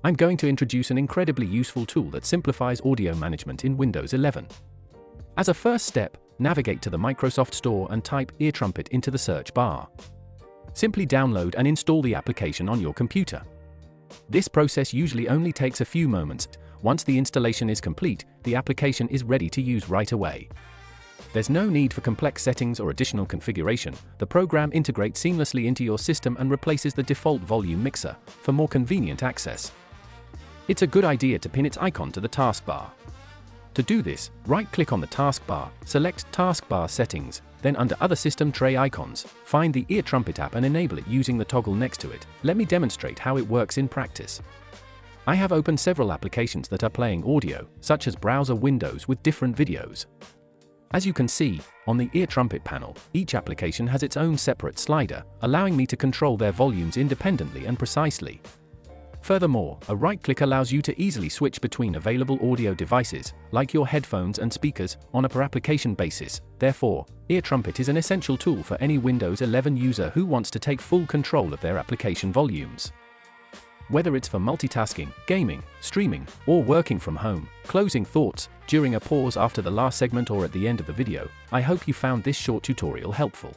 I'm going to introduce an incredibly useful tool that simplifies audio management in Windows 11. As a first step, navigate to the Microsoft Store and type EarTrumpet into the search bar. Simply download and install the application on your computer. This process usually only takes a few moments. Once the installation is complete, the application is ready to use right away. There's no need for complex settings or additional configuration. The program integrates seamlessly into your system and replaces the default volume mixer for more convenient access. It's a good idea to pin its icon to the taskbar. To do this, right-click on the taskbar, select Taskbar Settings, then under Other System Tray Icons, find the EarTrumpet app and enable it using the toggle next to it. Let me demonstrate how it works in practice. I have opened several applications that are playing audio, such as browser windows with different videos. As you can see, on the EarTrumpet panel, each application has its own separate slider, allowing me to control their volumes independently and precisely. Furthermore, a right-click allows you to easily switch between available audio devices, like your headphones and speakers, on a per-application basis. Therefore, EarTrumpet is an essential tool for any Windows 11 user who wants to take full control of their application volumes. Whether it's for multitasking, gaming, streaming, or working from home, closing thoughts, during a pause after the last segment or at the end of the video, I hope you found this short tutorial helpful.